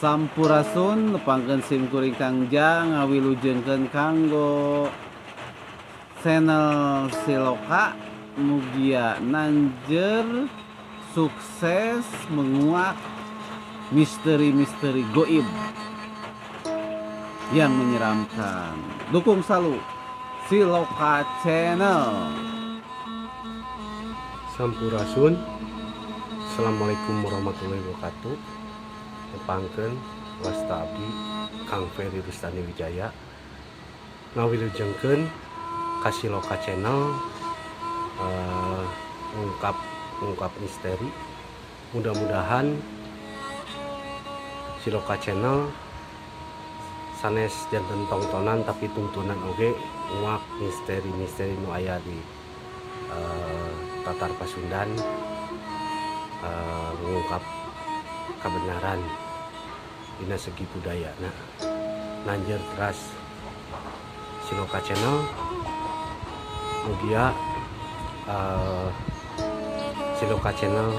Sampurasun nepangkeun sim kuring Kangjang ngawilujengkeun kanggo channel Siloka mugia nanjeur sukses menguak misteri-misteri goib yang menyeramkan. Dukung selalu Siloka Channel. Sampurasun. Assalamualaikum warahmatullahi wabarakatuh. Nepangkeun wasta abdi Kang Ferry Rustani Wijaya ngawilujengkeun ka Siloka Channel ungkap misteri. Mudah-mudahan Siloka Channel sanes janten tontonan tapi tuntunan oge nguak misteri-misteri nu aya di Tatar Pasundan, mengungkap kebenaran dina segi budaya. Nah, nanjeur teras Siloka Channel mugia Siloka Channel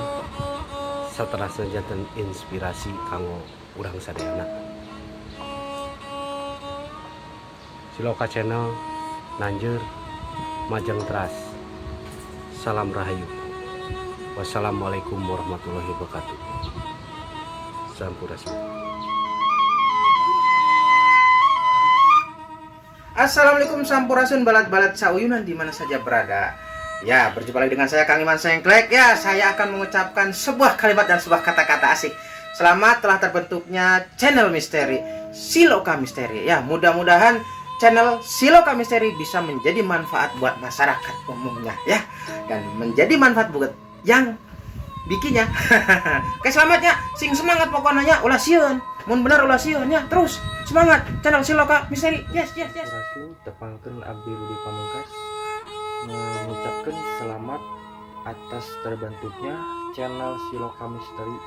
saterasna janten inspirasi kanggo urang sadayana. Siloka Channel nanjeur majeng teras. Salam rahayu. Wassalamualaikum warahmatullahi wabarakatuh. Sampurasun. Assalamualaikum sampurasun balat-balat sauyunan di mana saja berada. Ya, berjumpa lagi dengan saya Kang Iman Sengklek. Ya, saya akan mengucapkan sebuah kalimat dan sebuah kata-kata asik. Selamat telah terbentuknya channel misteri Siloka Misteri. Ya, mudah-mudahan channel Siloka Misteri bisa menjadi manfaat buat masyarakat umumnya ya, dan menjadi manfaat buat yang bikinnya. Oke, selamatnya sing semangat pokoknya ulah sieun. Mun bener ulah sieun ya, terus semangat channel Siloka Misteri. Yes. Rasul tepangkeun Abdi Rudi Pamungkas mengucapkan selamat atas terbentuknya channel Siloka Misteri.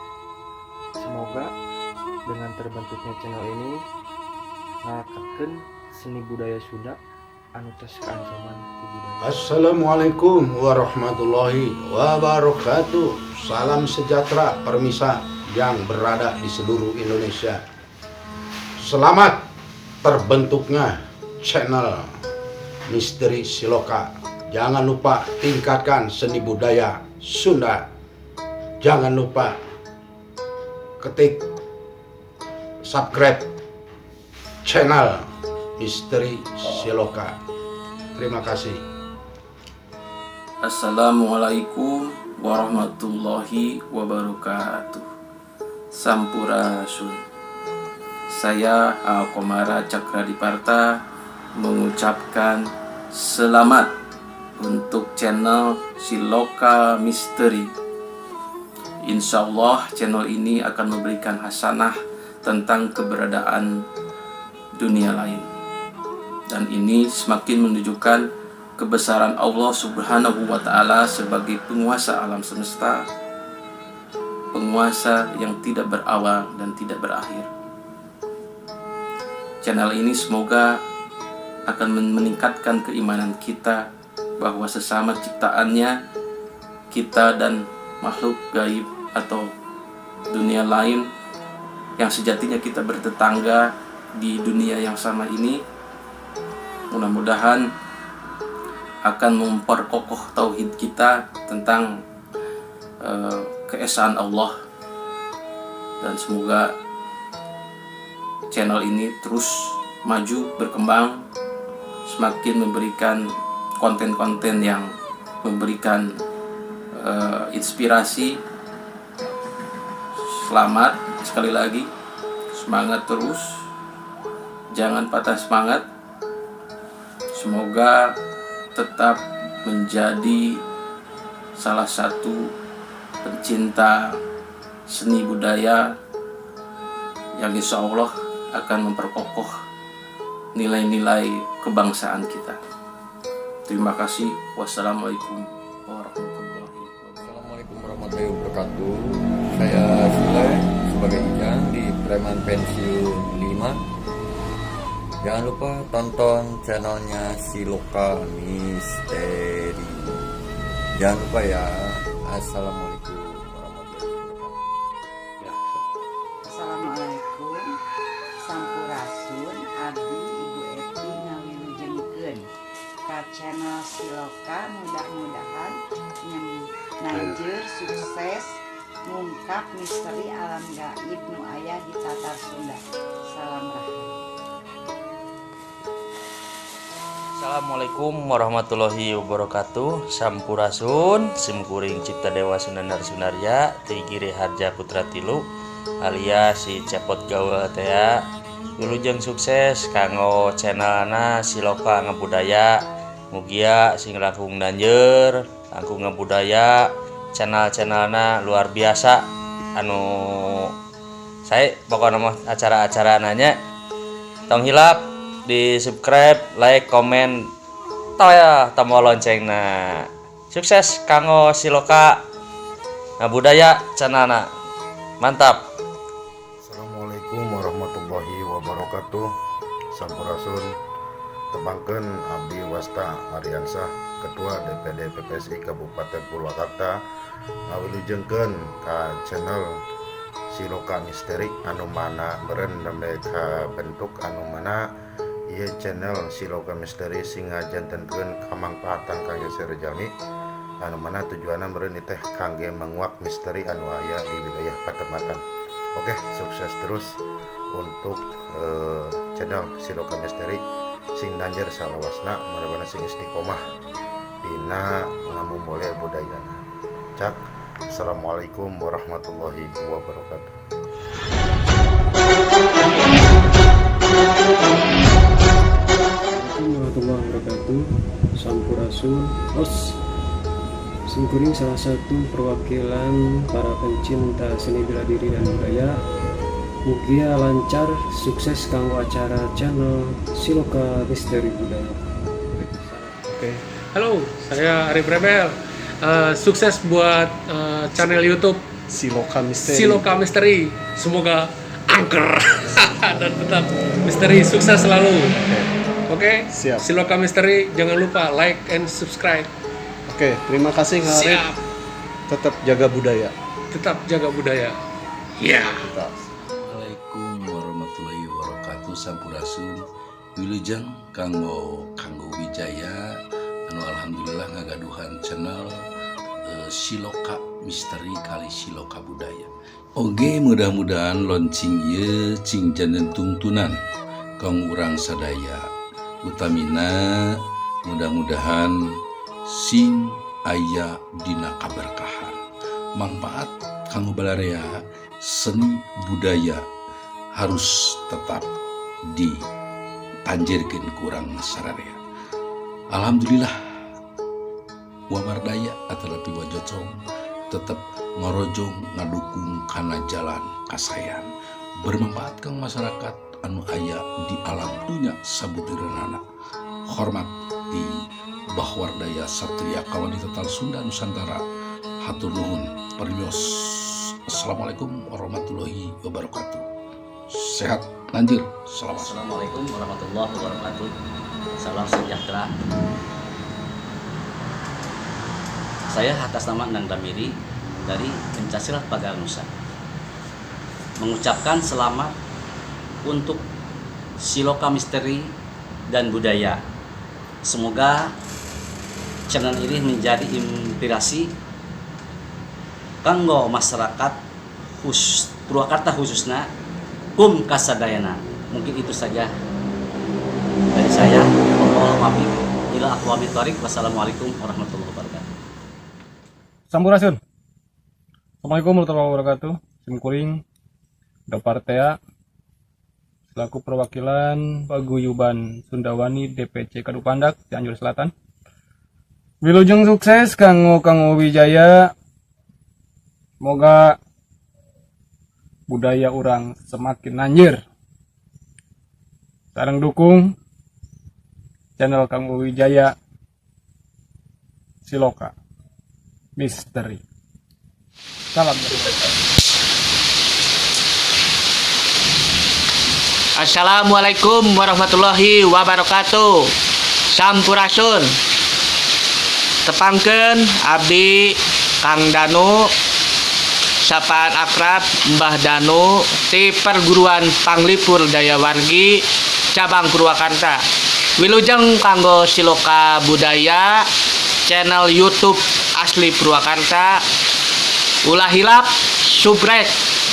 Semoga dengan terbentuknya channel ini ngangkatkeun seni budaya Sunda anu tos keancaman ku budaya. Assalamualaikum warahmatullahi wabarakatuh. Salam sejahtera permisa yang berada di seluruh Indonesia. Selamat terbentuknya channel Misteri Siloka. Jangan lupa tingkatkan seni budaya Sunda. Jangan lupa ketik subscribe channel Misteri Siloka. Terima kasih. Assalamualaikum warahmatullahi wabarakatuh. Sampurasun. Saya Komara Cakradiparta mengucapkan selamat untuk channel Siloka Misteri. Insya Allah channel ini akan memberikan hasanah tentang keberadaan dunia lain. Dan ini semakin menunjukkan kebesaran Allah Subhanahu wa Ta'ala sebagai penguasa alam semesta, penguasa yang tidak berawal dan tidak berakhir. Channel ini semoga akan meningkatkan keimanan kita bahwa sesama ciptaannya, kita dan makhluk gaib atau dunia lain yang sejatinya kita bertetangga di dunia yang sama ini, mudah-mudahan akan memperkokoh tauhid kita tentang keesaan Allah, dan semoga channel ini terus maju berkembang, semakin memberikan konten-konten yang memberikan inspirasi. Selamat sekali lagi, semangat terus, jangan patah semangat. Semoga tetap menjadi salah satu pencinta seni budaya yang insya Allah akan memperkokoh nilai-nilai kebangsaan kita. Terima kasih. Wassalamualaikum warahmatullahi wabarakatuh. Saya Sule sebagai Ijang di Preman Pensiun 5. Jangan lupa tonton channelnya Siloka Misteri. Jangan lupa ya. Assalamualaikum warahmatullahi wabarakatuh. Assalamualaikum ke channel Siloka. Mudah-mudahan nanjeur sukses ngungkap misteri alam gaib nu aya di Tatar Sunda. Salam rahmat. Assalamualaikum warahmatullahi wabarakatuh. Sampurasun simkuring cipta dewa Sunandar Sunarya Tigiri Harja Putra Tilu alias si cepot gaul teh. Wilujeng sukses kanggo channelna Siloka Ngabudaya. Mugia sing langkung danjeur, langkung ngabudaya, channelna luar biasa. Anu saya pokoknya mah acara-acara nanya tong hilap di subscribe, like, komen, tombol loncengna. Sukses kanggo Siloka Ngabudaya channelna. Mantap. Assalamualaikum warahmatullahi wabarakatuh. Sampurasun. Tebangkeun abdi Wasta Ariansah, Ketua DPD PPSI Kabupaten Purwakarta, ngawilujengkeun ka channel Siloka Misteri anu mana meureun nembe ka bentuk anu mana ieu channel Siloka Misteri sing ngajantenkeun kamangpaatan kangge sarejami anu mana tujuanna meureun teh kangge menguak misteri anu aya di wilayah Patematan. Oke, sukses terus untuk channel Siloka Misteri sing danjer salawasna mudah-mudahan sing istiqomah dina ngamumule budayana. Cak, assalamualaikum warahmatullahi wabarakatuh. Assalamualaikum warahmatullahi wabarakatuh. Sampurasun. Simkuring salah satu perwakilan para pencinta seni bela diri dan budaya. Mugia lancar, sukses kanggo acara channel Siloka Misteri Budaya. Oke. Halo, saya Arif Rebel. Sukses buat channel YouTube Siloka Misteri. Siloka Misteri. Semoga angker dan tetap misteri, sukses selalu. Oke. Siap. Siloka Misteri, jangan lupa like and subscribe. Oke, terima kasih Kang Arif. Siap. Tetap jaga budaya. Tetap jaga budaya. Ya. Tetap. Assalamualaikum warahmatullahi wabarakatuh. Sampurasun. Wilujeng kanggo Wijaya anu alhamdulillah ngagaduhan channel Siloka Misteri kali Siloka Budaya. Oge mudah-mudahan launching ye cing janten tungtunan kang urang sadaya. Utamina mudah-mudahan sing aya dina kaberkahan. Manfaat kanggo balarea seni budaya harus tetap ditanjirkeun kurang sararea. Alhamdulillah wamardaya atalapi wajocong tetap ngorojong ngadukung kana jalan kasayan bermanfaat kang masyarakat anu aya di alam dunya sabutireunana. Hormat di Bahwardaya Satria Kawanita Tatar Sunda Nusantara. Hatur nuhun permios. Assalamualaikum warahmatullahi wabarakatuh. Sehat lanjut. Assalamualaikum warahmatullahi wabarakatuh. Salam sejahtera. Saya atas nama Nang Damiri dari Pencaksilat Pagar Nusa mengucapkan selamat untuk Siloka Misteri dan Budaya. Semoga channel ini menjadi inspirasi kanggo masyarakat Purwakarta khususnya kasadayana. Mungkin itu saja dari saya. Wassalamualaikum warahmatullahi wabarakatuh. Sampurasun. Assalamualaikum warahmatullahi wabarakatuh. Simkuring Dapartea selaku perwakilan Paguyuban Sundawani DPC Kadupandak Cianjur Selatan. Wilujeng sukses kanggo Wijaya. Semoga budaya orang semakin nanjir. Sareng dukung channel Kanggo Wijaya Siloka Misteri. Salam. Assalamualaikum warahmatullahi wabarakatuh. Sampurasun. Tepangkeun abdi Kang Danu, sapaan akrab Mbah Danu ti perguruan Panglipur Dayawargi cabang Purwakarta. Wilujeng kanggo Siloka Budaya channel YouTube asli Purwakarta. Ulah hilap subscribe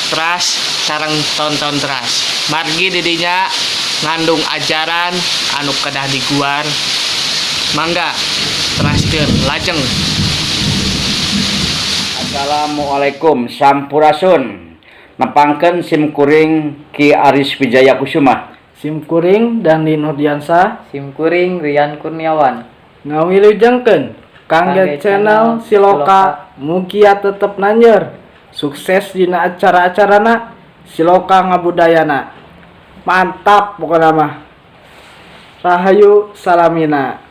teras sareng tonton teras. Margi didinya ngandung ajaran anu kedah diguar. Mangga teraskeun lajeng. Assalamualaikum sampurasun. Nepangkeun sim kuring Ki Aris Wijaya Kusuma. Sim kuring Dandi Nurdiansa. Sim kuring Rian Kurniawan. Ngawilujengkeun kangge channel Siloka mugia tetep nanyer sukses dina acara-acarana Siloka ngabudayana. Mantap pokokna mah. Rahayu salamina.